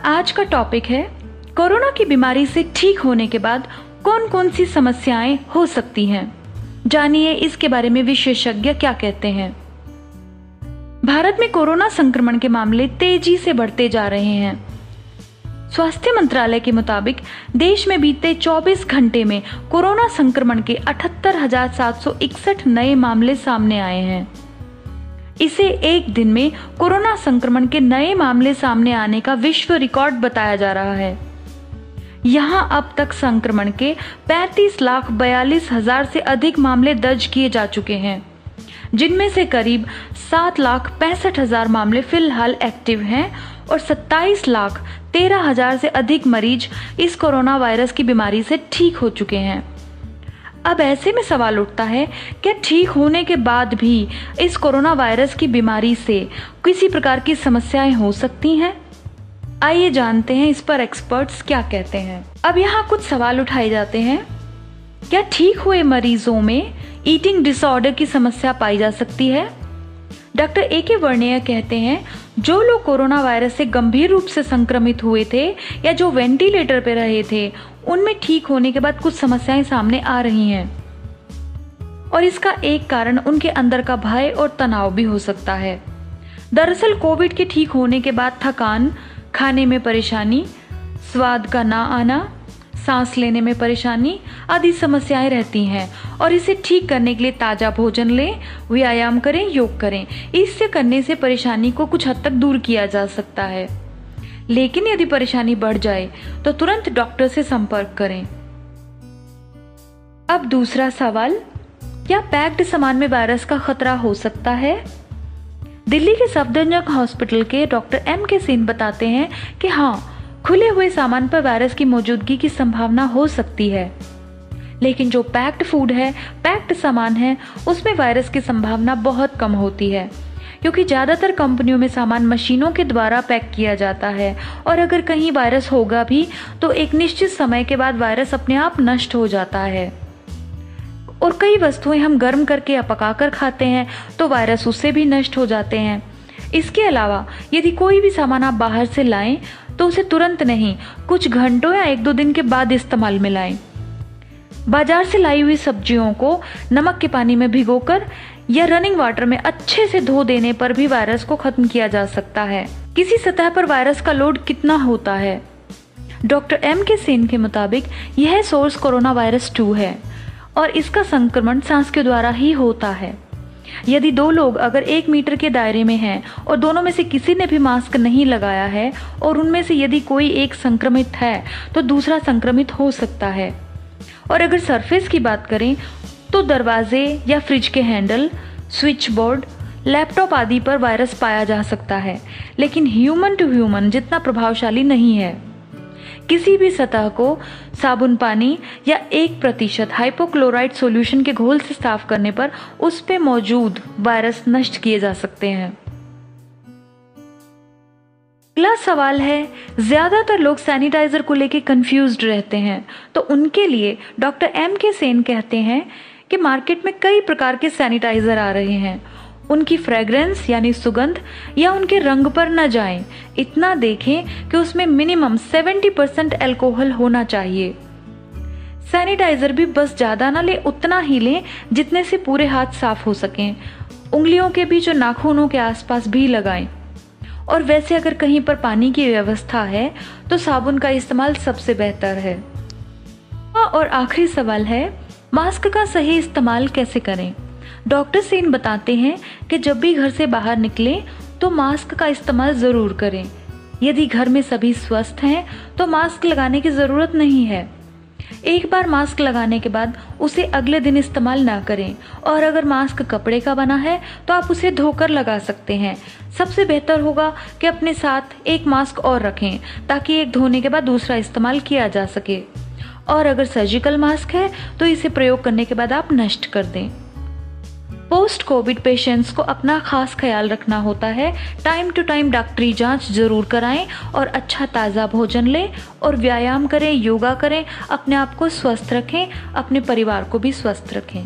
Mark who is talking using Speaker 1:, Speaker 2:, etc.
Speaker 1: आज का टॉपिक है कोरोना की बीमारी से ठीक होने के बाद कौन कौन सी समस्याएं हो सकती हैं। जानिए इसके बारे में विशेषज्ञ क्या कहते हैं। भारत में कोरोना संक्रमण के मामले तेजी से बढ़ते जा रहे हैं। स्वास्थ्य मंत्रालय के मुताबिक देश में बीते 24 घंटे में कोरोना संक्रमण के 78,761 नए मामले सामने आए हैं। इसे एक दिन में कोरोना संक्रमण के नए मामले सामने आने का विश्व रिकॉर्ड बताया जा रहा है। यहां अब तक संक्रमण के 35,42,000 से अधिक मामले दर्ज किए जा चुके हैं, जिनमें से करीब 7,65,000 मामले फिलहाल एक्टिव हैं और 27,13,000 से अधिक मरीज इस कोरोना वायरस की बीमारी से ठीक हो चुके हैं। अब ऐसे में सवाल उठता है, क्या ठीक होने के बाद भी इस कोरोना वायरस की बीमारी से किसी प्रकार की समस्याएं हो सकती हैं? आइए जानते हैं इस पर एक्सपर्ट्स क्या कहते हैं। अब यहाँ कुछ सवाल उठाए जाते हैं। क्या ठीक हुए मरीजों में ईटिंग डिसऑर्डर की समस्या पाई जा सकती है? Doctor A.K. वर्णेय कहते हैं, जो लोग कोरोना वायरस से गंभीर रूप से संक्रमित हुए थे या जो वेंटिलेटर पर रहे थे, उनमें ठीक होने के बाद कुछ समस्याएं सामने आ रही हैं और इसका एक कारण उनके अंदर का भय और तनाव भी हो सकता है। दरअसल कोविड के ठीक होने के बाद थकान, खाने में परेशानी, स्वाद का ना आना, सांस लेने में परेशानी आदि समस्याएं रहती हैं और इसे ठीक करने के लिए ताजा भोजन लें, व्यायाम करें, योग करें। इससे करने से परेशानी को कुछ हद तक दूर किया जा सकता है। लेकिन यदि परेशानी बढ़ जाए तो तुरंत डॉक्टर से संपर्क करें। अब दूसरा सवाल, क्या पैक्ड सामान में वायरस का खतरा हो सकता है? दिल्ली के सफदरजंग हॉस्पिटल के डॉक्टर M.K. सेन बताते हैं कि हाँ, खुले हुए सामान पर वायरस की मौजूदगी की संभावना हो सकती है, लेकिन जो पैक्ड फूड है, पैक्ड सामान है, उसमें वायरस की संभावना बहुत कम होती है, क्योंकि ज्यादातर कंपनियों में सामान मशीनों के द्वारा पैक किया जाता है और अगर कहीं वायरस होगा भी तो एक निश्चित समय के बाद वायरस अपने आप नष्ट हो जाता है। और कई वस्तुएं हम गर्म करके या पकाकर खाते हैं तो वायरस उससे भी नष्ट हो जाते हैं। इसके अलावा यदि कोई भी सामान आप बाहर से लाएं तो उसे तुरंत नहीं, कुछ घंटों या 1-2 दिन के बाद इस्तेमाल में लाएं। बाजार से लाई हुई सब्जियों को नमक के पानी में भिगोकर या रनिंग वाटर में अच्छे से धो देने पर भी वायरस को खत्म किया जा सकता है। किसी सतह पर वायरस का लोड कितना होता है? Doctor M.K. सेन के मुताबिक यह सोर्स कोरोना वायरस 2 है और इसका संक्रमण सांस के द्वारा ही होता है। यदि 2 लोग अगर 1 मीटर के दायरे में हैं और दोनों में से किसी ने भी मास्क नहीं लगाया है और उनमें से यदि कोई एक संक्रमित है तो दूसरा संक्रमित हो सकता है। और अगर सरफेस की बात करें तो दरवाजे या फ्रिज के हैंडल, स्विच बोर्ड, लैपटॉप आदि पर वायरस पाया जा सकता है, लेकिन ह्यूमन टू ह्यूमन जितना प्रभावशाली नहीं है। किसी भी सतह को साबुन पानी या 1% हाइपोक्लोराइड सॉल्यूशन के घोल से साफ करने पर उस पे मौजूद वायरस नष्ट किए जा सकते हैं। अगला सवाल है, ज्यादातर लोग सैनिटाइजर को लेकर कंफ्यूज्ड रहते हैं, तो उनके लिए डॉक्टर M.K. सेन कहते हैं कि मार्केट में कई प्रकार के सैनिटाइजर आ रहे हैं। उनकी फ्रेग्रेंस यानी सुगंध या उनके रंग पर न जाएं। इतना देखें कि उसमें मिनिमम 70% अल्कोहल होना चाहिए। सैनिटाइजर भी बस ज्यादा ना लें, उतना ही लें जितने से पूरे हाथ साफ हो सकें। उंगलियों के बीच और नाखूनों के आसपास भी लगाएं। और वैसे अगर कहीं पर पानी की व्यवस्था है तो साबुन का इस्तेमाल सबसे बेहतर है। और आखिरी सवाल है, मास्क का सही इस्तेमाल कैसे करें? डॉक्टर सेन बताते हैं कि जब भी घर से बाहर निकलें तो मास्क का इस्तेमाल जरूर करें। यदि घर में सभी स्वस्थ हैं तो मास्क लगाने की जरूरत नहीं है। एक बार मास्क लगाने के बाद उसे अगले दिन इस्तेमाल ना करें और अगर मास्क कपड़े का बना है तो आप उसे धोकर लगा सकते हैं। सबसे बेहतर होगा कि अपने साथ एक मास्क और रखें ताकि एक धोने के बाद दूसरा इस्तेमाल किया जा सके। और अगर सर्जिकल मास्क है तो इसे प्रयोग करने के बाद आप नष्ट कर दें। पोस्ट कोविड पेशेंट्स को अपना खास ख्याल रखना होता है। टाइम टू टाइम डॉक्टरी जांच जरूर कराएं और अच्छा ताज़ा भोजन लें और व्यायाम करें, योगा करें, अपने आप को स्वस्थ रखें, अपने परिवार को भी स्वस्थ रखें।